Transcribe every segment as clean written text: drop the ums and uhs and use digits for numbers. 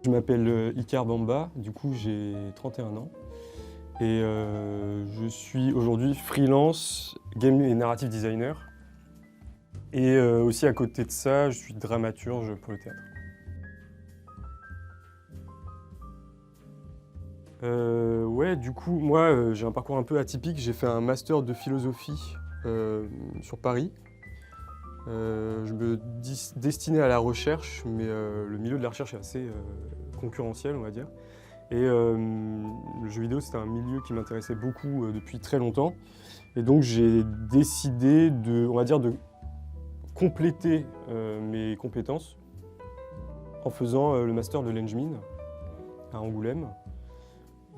Je m'appelle Icar Bamba, du coup j'ai 31 ans et je suis aujourd'hui freelance game et narrative designer et aussi à côté de ça, je suis dramaturge pour le théâtre. Ouais, du coup, moi j'ai un parcours un peu atypique, j'ai fait un master de philosophie sur Paris. Je me destinais à la recherche, mais le milieu de la recherche est assez concurrentiel, on va dire. Et le jeu vidéo, c'était un milieu qui m'intéressait beaucoup depuis très longtemps. Et donc j'ai décidé de, on va dire, de compléter mes compétences en faisant le master de l'Engmin à Angoulême.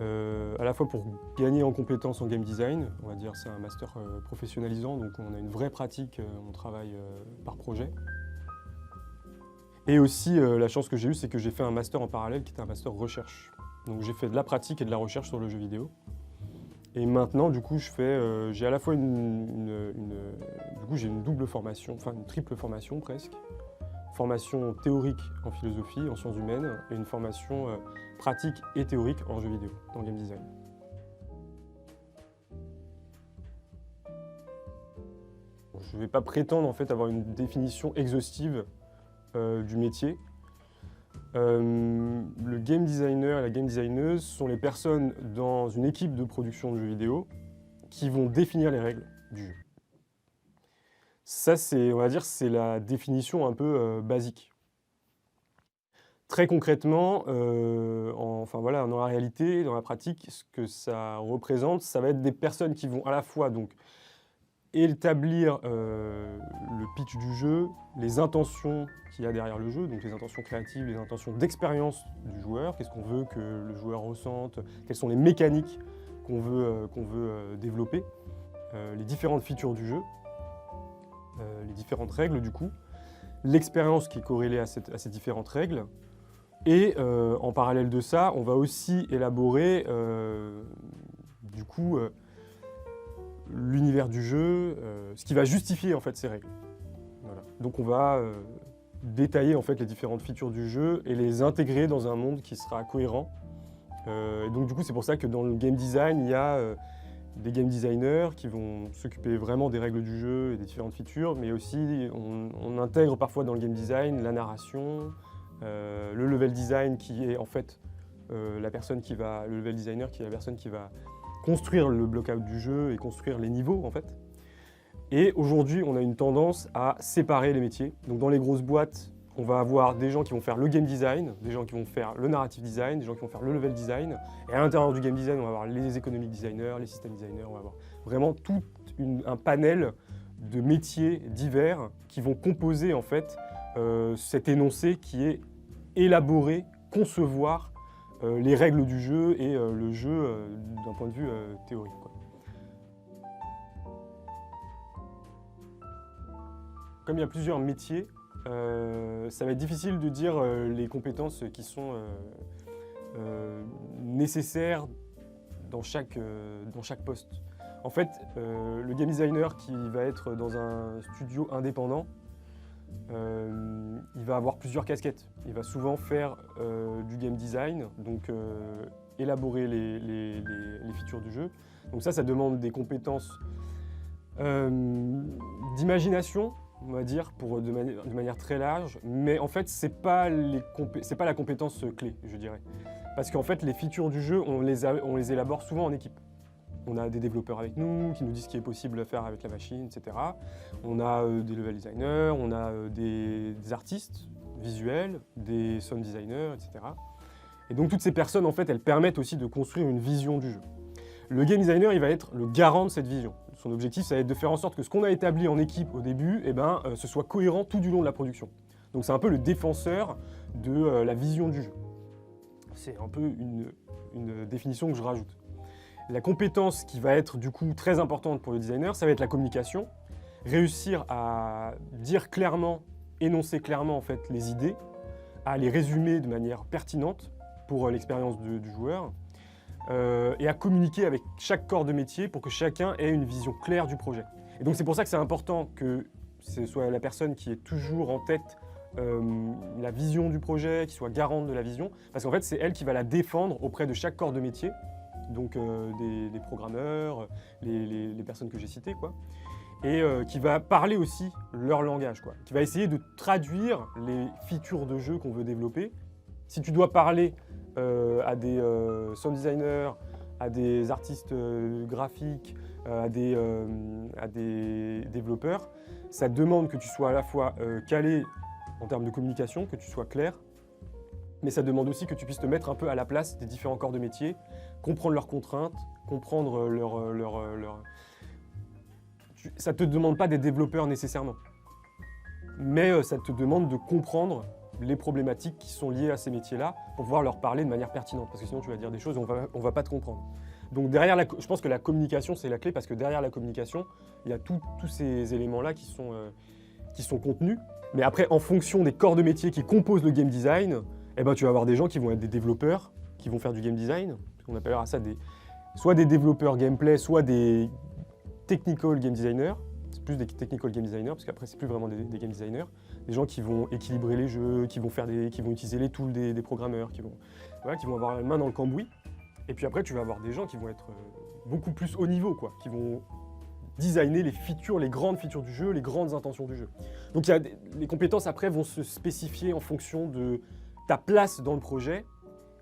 À la fois pour gagner en compétences en game design, on va dire c'est un master professionnalisant, donc on a une vraie pratique, on travaille par projet. Et aussi la chance que j'ai eue, c'est que j'ai fait un master en parallèle qui était un master recherche. Donc j'ai fait de la pratique et de la recherche sur le jeu vidéo. Et maintenant, du coup, j'ai à la fois j'ai une double formation, enfin une triple formation presque. Formation théorique en philosophie, en sciences humaines, et une formation pratique et théorique en jeu vidéo, en game design. Je ne vais pas prétendre en fait avoir une définition exhaustive du métier. Le game designer et la game designeuse sont les personnes dans une équipe de production de jeux vidéo qui vont définir les règles du jeu. Ça, on va dire, c'est la définition un peu basique. Très concrètement, dans la réalité, dans la pratique, ce que ça représente, ça va être des personnes qui vont à la fois donc, établir le pitch du jeu, les intentions qu'il y a derrière le jeu, donc les intentions créatives, les intentions d'expérience du joueur, qu'est-ce qu'on veut que le joueur ressente, quelles sont les mécaniques qu'on veut développer, les différentes features du jeu, les différentes règles du coup, l'expérience qui est corrélée à ces différentes règles, et en parallèle de ça, on va aussi élaborer l'univers du jeu, ce qui va justifier en fait ces règles. Voilà. Donc on va détailler en fait les différentes features du jeu et les intégrer dans un monde qui sera cohérent. Et donc du coup c'est pour ça que dans le game design, il y a des game designers qui vont s'occuper vraiment des règles du jeu et des différentes features, mais aussi on intègre parfois dans le game design la narration, le level design qui est en fait le level designer qui est la personne qui va construire le block-out du jeu et construire les niveaux en fait. Et aujourd'hui, on a une tendance à séparer les métiers. Donc dans les grosses boîtes, on va avoir des gens qui vont faire le game design, des gens qui vont faire le narrative design, des gens qui vont faire le level design. Et à l'intérieur du game design, on va avoir les economic designers, les system designers, on va avoir vraiment tout un panel de métiers divers qui vont composer en fait cet énoncé qui est élaborer, concevoir les règles du jeu et le jeu d'un point de vue théorique, quoi. Comme il y a plusieurs métiers, ça va être difficile de dire les compétences qui sont nécessaires dans chaque poste. En fait, le game designer qui va être dans un studio indépendant, il va avoir plusieurs casquettes. Il va souvent faire du game design, donc élaborer les features du jeu. Donc ça demande des compétences d'imagination, on va dire, de manière très large. Mais en fait, c'est pas la compétence clé, je dirais. Parce qu'en fait, les features du jeu, on les élabore souvent en équipe. On a des développeurs avec nous qui nous disent ce qui est possible à faire avec la machine, etc. On a des level designers, on a des artistes visuels, des sound designers, etc. Et donc toutes ces personnes, en fait, elles permettent aussi de construire une vision du jeu. Le game designer, il va être le garant de cette vision. Son objectif, ça va être de faire en sorte que ce qu'on a établi en équipe au début, ce soit cohérent tout du long de la production. Donc c'est un peu le défenseur de la vision du jeu. C'est un peu une définition que je rajoute. La compétence qui va être du coup très importante pour le designer, ça va être la communication. Réussir à dire clairement, énoncer clairement en fait les idées, à les résumer de manière pertinente pour l'expérience du joueur, et à communiquer avec chaque corps de métier pour que chacun ait une vision claire du projet. Et donc c'est pour ça que c'est important que ce soit la personne qui est toujours en tête la vision du projet, qui soit garante de la vision, parce qu'en fait, c'est elle qui va la défendre auprès de chaque corps de métier, donc des programmeurs, les personnes que j'ai citées, quoi, et qui va parler aussi leur langage, quoi, qui va essayer de traduire les features de jeu qu'on veut développer. Si tu dois parler à des sound designers, à des artistes graphiques, à des développeurs, ça demande que tu sois à la fois calé en termes de communication, que tu sois clair, mais ça demande aussi que tu puisses te mettre un peu à la place des différents corps de métier, comprendre leurs contraintes, comprendre Ça ne te demande pas des développeurs nécessairement, mais ça te demande de comprendre les problématiques qui sont liées à ces métiers-là pour pouvoir leur parler de manière pertinente, parce que sinon tu vas dire des choses et on va pas te comprendre. Donc derrière, je pense que la communication, c'est la clé, parce que derrière la communication, il y a tous ces éléments-là qui sont contenus. Mais après, en fonction des corps de métier qui composent le game design, eh ben, tu vas avoir des gens qui vont être des développeurs, qui vont faire du game design. On appellera ça soit des développeurs gameplay, soit des technical game designers. C'est plus des technical game designers, parce qu'après, c'est plus vraiment des game designers. Des gens qui vont équilibrer les jeux, qui vont utiliser les tools des programmeurs, qui vont avoir la main dans le cambouis. Et puis après, tu vas avoir des gens qui vont être beaucoup plus haut niveau, quoi, qui vont designer les features, les grandes features du jeu, les grandes intentions du jeu. Donc les compétences après vont se spécifier en fonction de ta place dans le projet,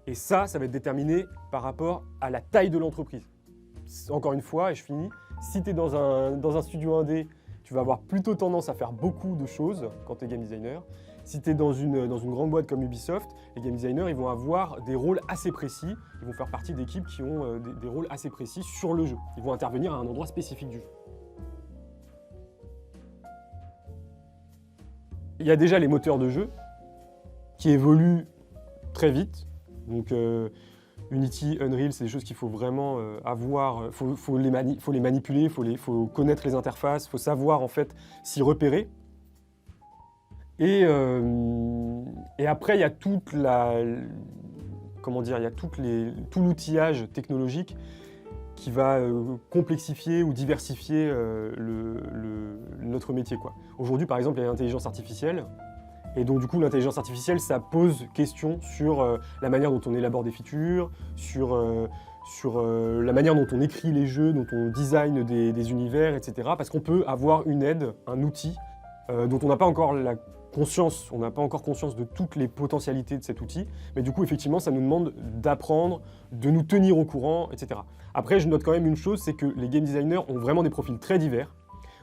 et ça va être déterminé par rapport à la taille de l'entreprise. Encore une fois, et je finis, si tu es dans un studio indé, tu vas avoir plutôt tendance à faire beaucoup de choses quand tu es game designer. Si tu es dans une grande boîte comme Ubisoft, les game designers ils vont avoir des rôles assez précis, ils vont faire partie d'équipes qui ont des rôles assez précis sur le jeu. Ils vont intervenir à un endroit spécifique du jeu. Il y a déjà les moteurs de jeu qui évoluent très vite. Donc Unity, Unreal, c'est des choses qu'il faut vraiment avoir. Faut les manipuler, il faut connaître les interfaces, il faut savoir en fait s'y repérer. Et après, il y a tout l'outillage technologique qui va complexifier ou diversifier notre métier, quoi. Aujourd'hui, par exemple, il y a l'intelligence artificielle. Et donc, du coup, l'intelligence artificielle, ça pose question sur la manière dont on élabore des features, sur la manière dont on écrit les jeux, dont on design des univers, etc. Parce qu'on peut avoir une aide, un outil, dont on n'a pas encore conscience de toutes les potentialités de cet outil, mais du coup, effectivement, ça nous demande d'apprendre, de nous tenir au courant, etc. Après, je note quand même une chose, c'est que les game designers ont vraiment des profils très divers.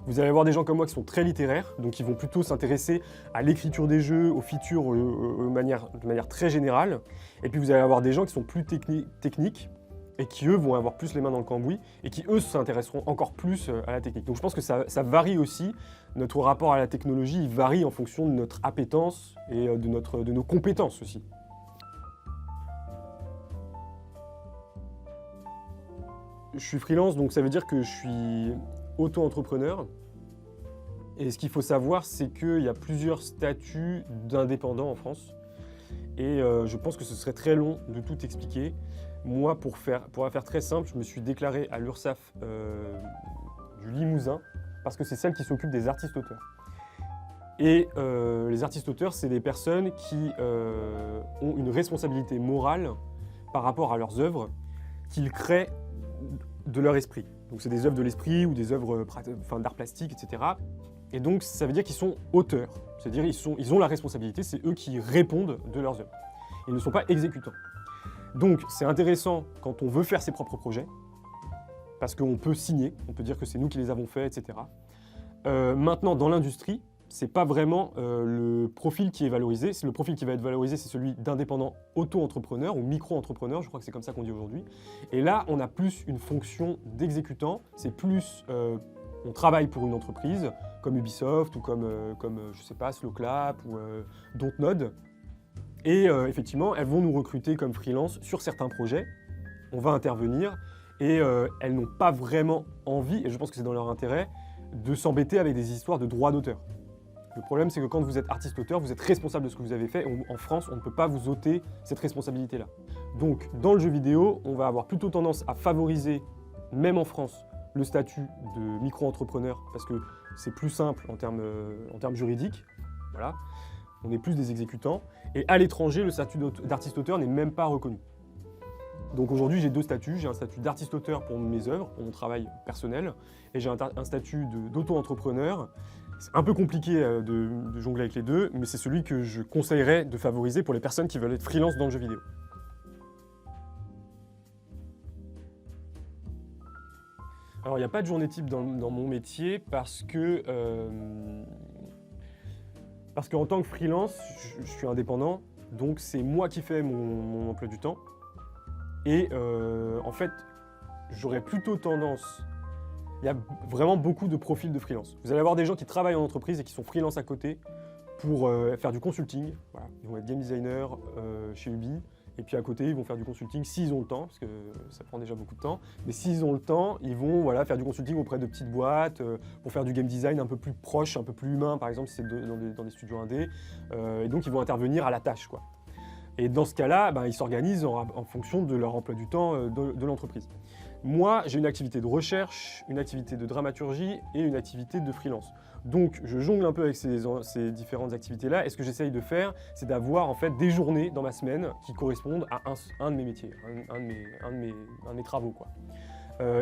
Vous allez avoir des gens comme moi qui sont très littéraires, donc qui vont plutôt s'intéresser à l'écriture des jeux, aux features de manière très générale. Et puis vous allez avoir des gens qui sont plus techniques, et qui, eux, vont avoir plus les mains dans le cambouis, et qui, eux, s'intéresseront encore plus à la technique. Donc je pense que ça varie aussi. Notre rapport à la technologie, il varie en fonction de notre appétence et de nos compétences aussi. Je suis freelance, donc ça veut dire que je suis auto-entrepreneur. Et ce qu'il faut savoir, c'est qu'il y a plusieurs statuts d'indépendants en France. Et je pense que ce serait très long de tout expliquer. Moi, pour la faire très simple, je me suis déclaré à l'URSSAF du Limousin, parce que c'est celle qui s'occupe des artistes-auteurs. Et les artistes-auteurs, c'est des personnes qui ont une responsabilité morale par rapport à leurs œuvres qu'ils créent de leur esprit. Donc c'est des œuvres de l'esprit ou des œuvres d'art plastique, etc. Et donc ça veut dire qu'ils sont auteurs, c'est-à-dire ils ont la responsabilité, c'est eux qui répondent de leurs œuvres. Ils ne sont pas exécutants. Donc c'est intéressant quand on veut faire ses propres projets, parce qu'on peut signer, on peut dire que c'est nous qui les avons faits, etc. Maintenant, dans l'industrie, c'est pas vraiment le profil qui est valorisé. Le profil qui va être valorisé, c'est celui d'indépendant auto-entrepreneur ou micro-entrepreneur, je crois que c'est comme ça qu'on dit aujourd'hui. Et là, on a plus une fonction d'exécutant, c'est plus on travaille pour une entreprise, comme Ubisoft ou comme je sais pas, Slowclap ou Dontnod. Et effectivement, elles vont nous recruter comme freelance sur certains projets. On va intervenir et elles n'ont pas vraiment envie, et je pense que c'est dans leur intérêt, de s'embêter avec des histoires de droits d'auteur. Le problème, c'est que quand vous êtes artiste-auteur, vous êtes responsable de ce que vous avez fait. En France, on ne peut pas vous ôter cette responsabilité-là. Donc, dans le jeu vidéo, on va avoir plutôt tendance à favoriser, même en France, le statut de micro-entrepreneur, parce que c'est plus simple en termes juridiques. Voilà. On est plus des exécutants. Et à l'étranger, le statut d'artiste-auteur n'est même pas reconnu. Donc aujourd'hui, j'ai deux statuts. J'ai un statut d'artiste-auteur pour mes œuvres, pour mon travail personnel, et j'ai un statut d'auto-entrepreneur. C'est un peu compliqué de jongler avec les deux, mais c'est celui que je conseillerais de favoriser pour les personnes qui veulent être freelance dans le jeu vidéo. Alors, il n'y a pas de journée type dans mon métier parce qu'en tant que freelance, je suis indépendant, donc c'est moi qui fais mon emploi du temps. Et en fait, j'aurais plutôt tendance... Il y a vraiment beaucoup de profils de freelance. Vous allez avoir des gens qui travaillent en entreprise et qui sont freelance à côté pour faire du consulting. Voilà. Ils vont être game designer chez Ubi. Et puis à côté, ils vont faire du consulting s'ils ont le temps, parce que ça prend déjà beaucoup de temps. Mais s'ils ont le temps, ils vont faire du consulting auprès de petites boîtes pour faire du game design un peu plus proche, un peu plus humain, par exemple si c'est dans des studios indés. Et donc ils vont intervenir à la tâche, quoi. Et dans ce cas-là, ils s'organisent en fonction de leur emploi du temps de l'entreprise. Moi, j'ai une activité de recherche, une activité de dramaturgie et une activité de freelance. Donc, je jongle un peu avec ces différentes activités-là. Et ce que j'essaye de faire, c'est d'avoir en fait des journées dans ma semaine qui correspondent à un de mes métiers, un de mes travaux, quoi.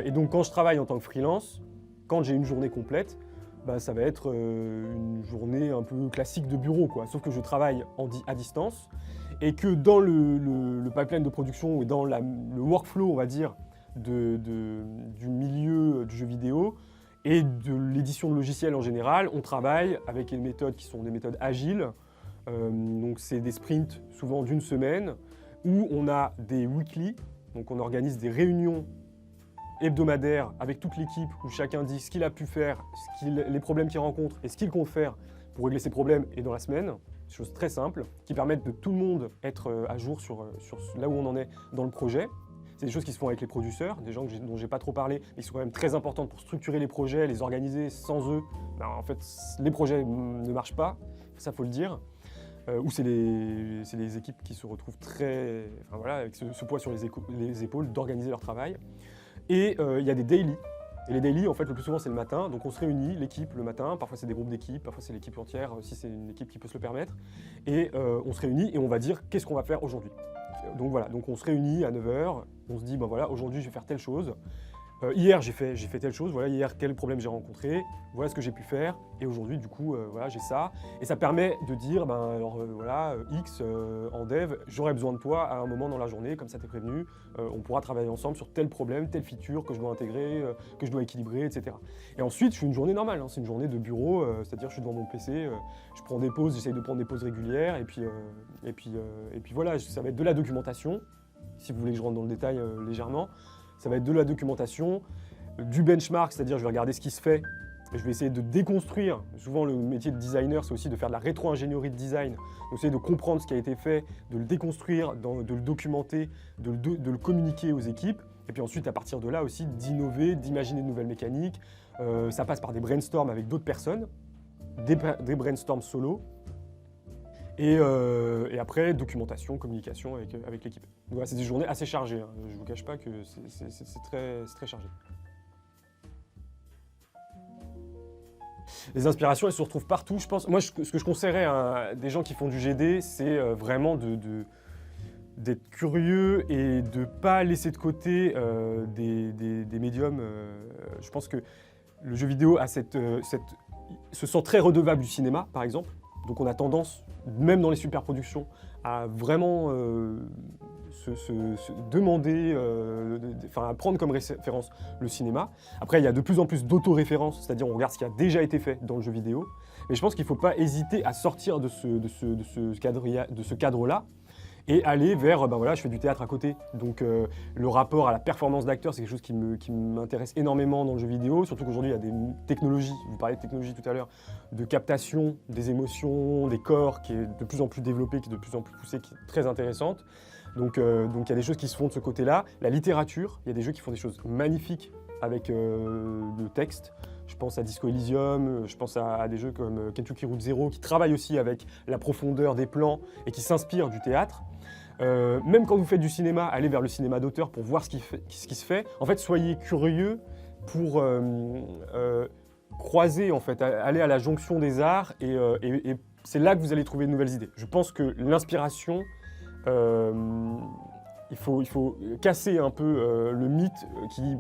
Et donc, quand je travaille en tant que freelance, quand j'ai une journée complète, ça va être une journée un peu classique de bureau, quoi. Sauf que je travaille à distance et que dans le pipeline de production et dans le workflow, on va dire, du milieu du jeu vidéo et de l'édition de logiciels en général, on travaille avec des méthodes qui sont des méthodes agiles. Donc c'est des sprints souvent d'une semaine où on a des weekly, donc on organise des réunions hebdomadaires avec toute l'équipe où chacun dit ce qu'il a pu faire, les problèmes qu'il rencontre et ce qu'il compte faire pour régler ses problèmes et dans la semaine. Choses très simples qui permettent de tout le monde être à jour sur là où on en est dans le projet. C'est des choses qui se font avec les producteurs, des gens dont j'ai pas trop parlé, mais qui sont quand même très importantes pour structurer les projets, les organiser. Sans eux, en fait, les projets ne marchent pas, ça faut le dire. Ou c'est les équipes qui se retrouvent avec ce poids sur les épaules d'organiser leur travail. Et il y a des daily. Et les daily, en fait, le plus souvent, c'est le matin. Donc, on se réunit, l'équipe, le matin. Parfois, c'est des groupes d'équipes. Parfois, c'est l'équipe entière, si c'est une équipe qui peut se le permettre. Et on se réunit et on va dire qu'est-ce qu'on va faire aujourd'hui. Donc, voilà. Donc, on se réunit à 9h. On se dit, voilà, aujourd'hui, je vais faire telle chose. Hier, j'ai fait telle chose. Voilà, hier, quel problème j'ai rencontré. Voilà ce que j'ai pu faire. Et aujourd'hui, du coup, voilà, j'ai ça. Et ça permet de dire, X, en dev, j'aurai besoin de toi à un moment dans la journée, comme ça t'es prévenu. On pourra travailler ensemble sur tel problème, telle feature que je dois intégrer, que je dois équilibrer, etc. Et ensuite, je suis une journée normale. C'est une journée de bureau, c'est-à-dire je suis devant mon PC, je prends des pauses, j'essaye de prendre des pauses régulières. Et puis voilà, ça va être de la documentation, si vous voulez que je rentre dans le détail légèrement. Ça va être de la documentation, du benchmark, c'est-à-dire je vais regarder ce qui se fait et je vais essayer de déconstruire. Souvent, le métier de designer, c'est aussi de faire de la rétro-ingénierie de design. Donc, essayer de comprendre ce qui a été fait, de le déconstruire, de le documenter, de le communiquer aux équipes. Et puis ensuite, à partir de là aussi, d'innover, d'imaginer de nouvelles mécaniques. Ça passe par des brainstorms avec d'autres personnes, des brainstorms solo. Et après, documentation, communication avec l'équipe. Donc voilà, c'est des journées assez chargées. Je ne vous cache pas que c'est très chargé. Les inspirations, elles se retrouvent partout, je pense. Moi, ce que je conseillerais à des gens qui font du GD, c'est vraiment d'être curieux et de ne pas laisser de côté des médiums. Je pense que le jeu vidéo se sent très redevable du cinéma, par exemple. Donc on a tendance, même dans les superproductions, à vraiment se demander, à prendre comme référence le cinéma. Après, il y a de plus en plus d'autoréférences, c'est-à-dire on regarde ce qui a déjà été fait dans le jeu vidéo. Mais je pense qu'il ne faut pas hésiter à sortir de ce cadre-là et aller vers, je fais du théâtre à côté. Donc le rapport à la performance d'acteur, c'est quelque chose qui m'intéresse énormément dans le jeu vidéo, surtout qu'aujourd'hui il y a des technologies, vous parliez de technologie tout à l'heure, de captation des émotions, des corps, qui est de plus en plus développée, qui est de plus en plus poussée, qui est très intéressante. Donc il y a des choses qui se font de ce côté-là. La littérature, il y a des jeux qui font des choses magnifiques avec le texte. Je pense à Disco Elysium, je pense à des jeux comme Kentucky Route Zero qui travaillent aussi avec la profondeur des plans et qui s'inspirent du théâtre. Même quand vous faites du cinéma, allez vers le cinéma d'auteur pour voir ce qui se fait. En fait, soyez curieux pour croiser, en fait, aller à la jonction des arts et c'est là que vous allez trouver de nouvelles idées. Je pense que l'inspiration, il faut casser un peu le mythe qui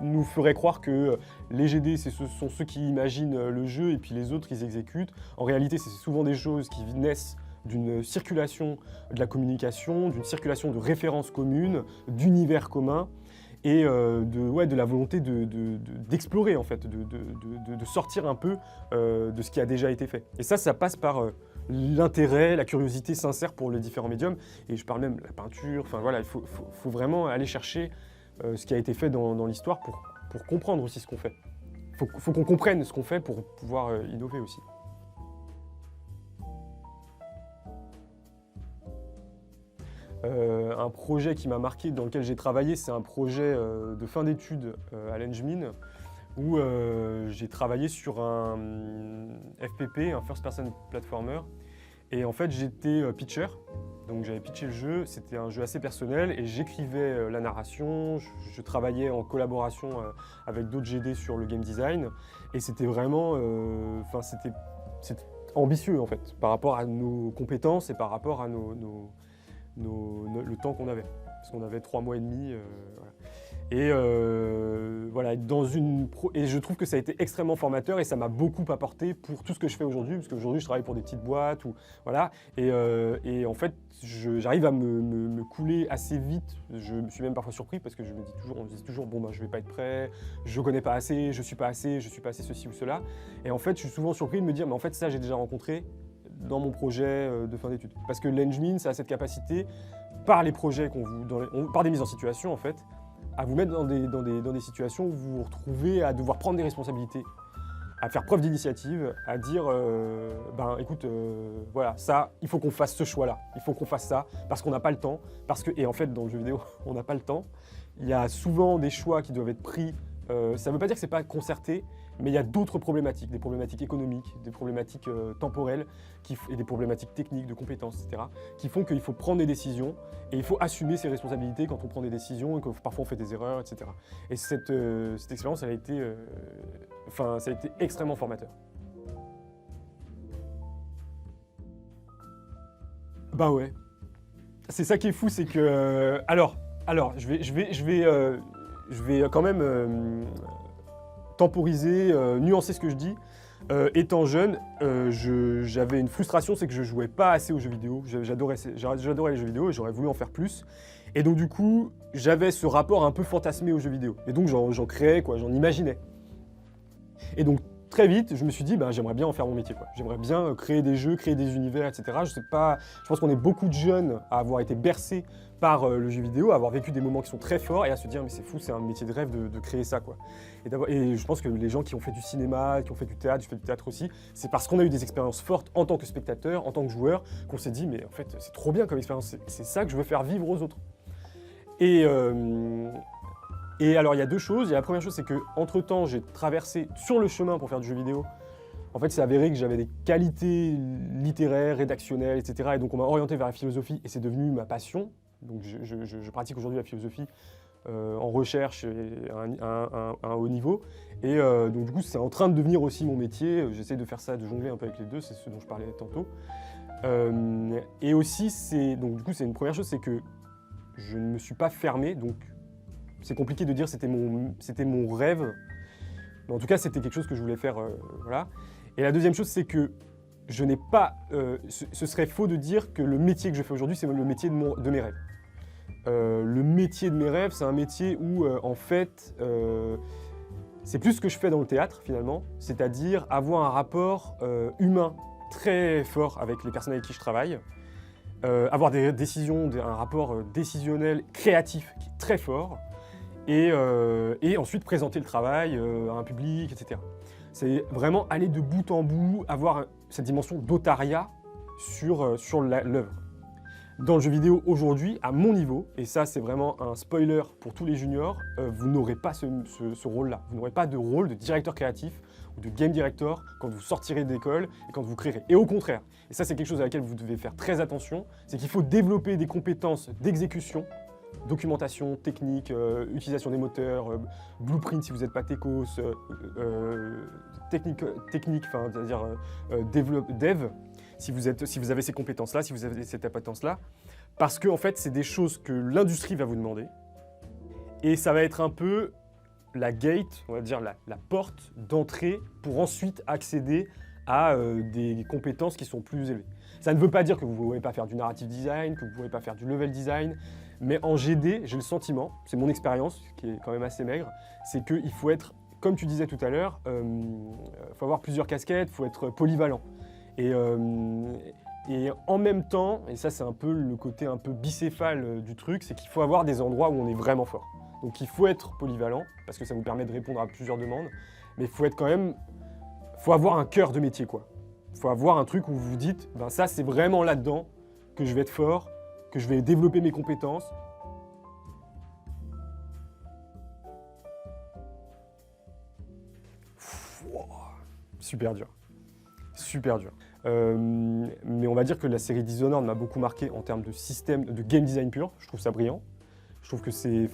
nous ferait croire que les GD, ce sont ceux qui imaginent le jeu et puis les autres, ils exécutent. En réalité, c'est souvent des choses qui naissent d'une circulation de la communication, d'une circulation de références communes, d'univers communs et de la volonté d'explorer, en fait, de sortir un peu de ce qui a déjà été fait. Et ça passe par l'intérêt, la curiosité sincère pour les différents médiums. Et je parle même de la peinture, enfin voilà, il faut vraiment aller chercher ce qui a été fait dans l'histoire pour comprendre aussi ce qu'on fait. Il faut qu'on comprenne ce qu'on fait pour pouvoir innover aussi. Un projet qui m'a marqué, dans lequel j'ai travaillé, c'est un projet de fin d'études à l'Engmin, où j'ai travaillé sur un FPP, un First Person Platformer. Et en fait, j'étais pitcher, donc j'avais pitché le jeu, c'était un jeu assez personnel, et j'écrivais la narration, je travaillais en collaboration avec d'autres GD sur le game design, et c'était vraiment, c'était ambitieux en fait, par rapport à nos compétences et par rapport à le temps qu'on avait. Parce qu'on avait 3 mois et demi. Voilà. Et voilà, et je trouve que ça a été extrêmement formateur et ça m'a beaucoup apporté pour tout ce que je fais aujourd'hui, parce qu'aujourd'hui je travaille pour des petites boîtes, voilà, et en fait j'arrive à me couler assez vite. Je me suis même parfois surpris parce que on me dit toujours bon je vais pas être prêt, je connais pas assez, je suis pas assez ceci ou cela. Et en fait je suis souvent surpris de me dire mais en fait ça j'ai déjà rencontré dans mon projet de fin d'études. Parce que l'Engmin, ça a cette capacité, par les projets par des mises en situation en fait, à vous mettre dans des situations où vous vous retrouvez à devoir prendre des responsabilités, à faire preuve d'initiative, à dire écoute, voilà, ça, il faut qu'on fasse ce choix-là, il faut qu'on fasse ça, parce qu'on n'a pas le temps, et en fait, dans le jeu vidéo, on n'a pas le temps. Il y a souvent des choix qui doivent être pris, ça ne veut pas dire que ce n'est pas concerté, mais il y a d'autres problématiques, des problématiques économiques, des problématiques temporelles, et des problématiques techniques, de compétences, etc., qui font qu'il faut prendre des décisions, et il faut assumer ses responsabilités quand on prend des décisions, et que parfois on fait des erreurs, etc. Et cette expérience, ça a été extrêmement formateur. Bah ouais. C'est ça qui est fou, c'est que... Alors, je vais quand même temporiser, nuancer ce que je dis. Étant jeune, j'avais une frustration, c'est que je jouais pas assez aux jeux vidéo. J'adorais les jeux vidéo et j'aurais voulu en faire plus. Et donc du coup, j'avais ce rapport un peu fantasmé aux jeux vidéo. Et donc j'en créais, quoi, j'en imaginais. Et donc très vite, je me suis dit, j'aimerais bien en faire mon métier, quoi. J'aimerais bien créer des jeux, créer des univers, etc. Je pense qu'on est beaucoup de jeunes à avoir été bercés par le jeu vidéo, à avoir vécu des moments qui sont très forts et à se dire mais c'est fou, c'est un métier de rêve de créer ça, quoi. Et je pense que les gens qui ont fait du cinéma, qui ont fait du théâtre, je fais du théâtre aussi, c'est parce qu'on a eu des expériences fortes en tant que spectateur, en tant que joueur, qu'on s'est dit mais en fait c'est trop bien comme expérience, c'est ça que je veux faire vivre aux autres. Et alors il y a deux choses. La première chose, c'est qu'entre-temps, j'ai traversé sur le chemin pour faire du jeu vidéo. En fait, c'est avéré que j'avais des qualités littéraires, rédactionnelles, etc. Et donc on m'a orienté vers la philosophie et c'est devenu ma passion. Donc je pratique aujourd'hui la philosophie en recherche et à un haut niveau. Et donc du coup, c'est en train de devenir aussi mon métier. J'essaie de faire ça, de jongler un peu avec les deux, c'est ce dont je parlais tantôt. Et aussi, donc du coup, c'est une première chose, c'est que je ne me suis pas fermé, donc c'est compliqué de dire c'était mon rêve. Mais en tout cas, c'était quelque chose que je voulais faire, voilà. Et la deuxième chose, c'est que je n'ai pas... ce serait faux de dire que le métier que je fais aujourd'hui, c'est le métier de mes rêves. Le métier de mes rêves, c'est un métier où, en fait, c'est plus ce que je fais dans le théâtre, finalement, c'est-à-dire avoir un rapport humain très fort avec les personnes avec qui je travaille, avoir des décisions, un rapport décisionnel, créatif qui est très fort, et ensuite présenter le travail à un public, etc. C'est vraiment aller de bout en bout, avoir cette dimension d'autariat sur l'œuvre. Dans le jeu vidéo aujourd'hui, à mon niveau, et ça c'est vraiment un spoiler pour tous les juniors, vous n'aurez pas ce rôle-là. Vous n'aurez pas de rôle de directeur créatif ou de game director quand vous sortirez d'école et quand vous créerez. Et au contraire, et ça c'est quelque chose à laquelle vous devez faire très attention, c'est qu'il faut développer des compétences d'exécution documentation, technique, utilisation des moteurs, blueprint si vous n'êtes pas techos, technique, enfin, c'est-à-dire dev, si vous avez ces compétences-là, si vous avez cette appétence-là, parce que en fait, c'est des choses que l'industrie va vous demander, et ça va être un peu la gate, on va dire la porte d'entrée pour ensuite accéder à des compétences qui sont plus élevées. Ça ne veut pas dire que vous ne pouvez pas faire du narrative design, que vous ne pouvez pas faire du level design, mais en GD, j'ai le sentiment, c'est mon expérience qui est quand même assez maigre, c'est qu'il faut être, comme tu disais tout à l'heure, faut avoir plusieurs casquettes, il faut être polyvalent. Et en même temps, et ça c'est un peu le côté un peu bicéphale du truc, c'est qu'il faut avoir des endroits où on est vraiment fort. Donc il faut être polyvalent, parce que ça vous permet de répondre à plusieurs demandes, mais il faut être quand même, faut avoir un cœur de métier, quoi. Il faut avoir un truc où vous vous dites, ben ça c'est vraiment là-dedans que je vais être fort, que je vais développer mes compétences. Super dur. Super dur. Mais on va dire que la série Dishonored m'a beaucoup marqué en termes de système, de game design pur. Je trouve ça brillant. Je trouve que c'est,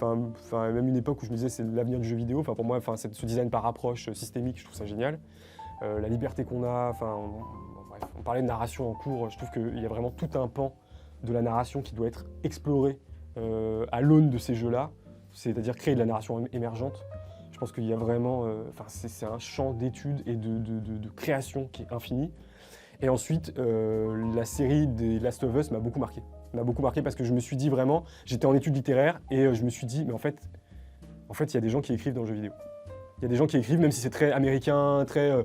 même une époque où je me disais c'est l'avenir du jeu vidéo. Pour moi, ce design par approche systémique, je trouve ça génial. La liberté qu'on a, bref, on parlait de narration en cours. Je trouve qu'il y a vraiment tout un pan de la narration qui doit être exploré à l'aune de ces jeux-là, c'est-à-dire créer de la narration émergente. Je pense qu'il y a vraiment, c'est un champ d'études et de création qui est infini. Et ensuite, la série des Last of Us m'a beaucoup marqué. M'a beaucoup marqué parce que je me suis dit vraiment, j'étais en études littéraires et je me suis dit, mais en fait, il y a des gens qui écrivent dans le jeu vidéo. Il y a des gens qui écrivent, même si c'est très américain, très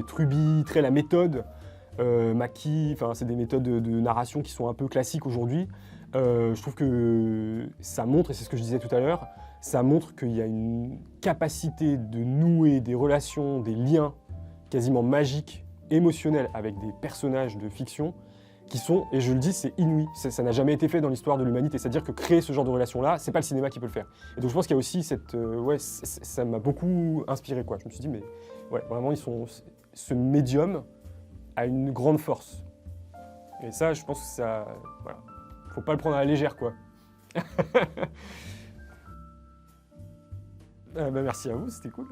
Truby, très la méthode. Mackie, c'est des méthodes de narration qui sont un peu classiques aujourd'hui. Je trouve que ça montre, et c'est ce que je disais tout à l'heure, ça montre qu'il y a une capacité de nouer des relations, des liens quasiment magiques, émotionnels avec des personnages de fiction qui sont, et je le dis, c'est inouï. Ça n'a jamais été fait dans l'histoire de l'humanité. C'est-à-dire que créer ce genre de relation-là, c'est pas le cinéma qui peut le faire. Et donc je pense qu'il y a aussi cette... ça m'a beaucoup inspiré, quoi. Je me suis dit, mais ouais, vraiment, ce médium a une grande force. Et ça, je pense que ça... Voilà. Faut pas le prendre à la légère, quoi. Merci à vous, c'était cool.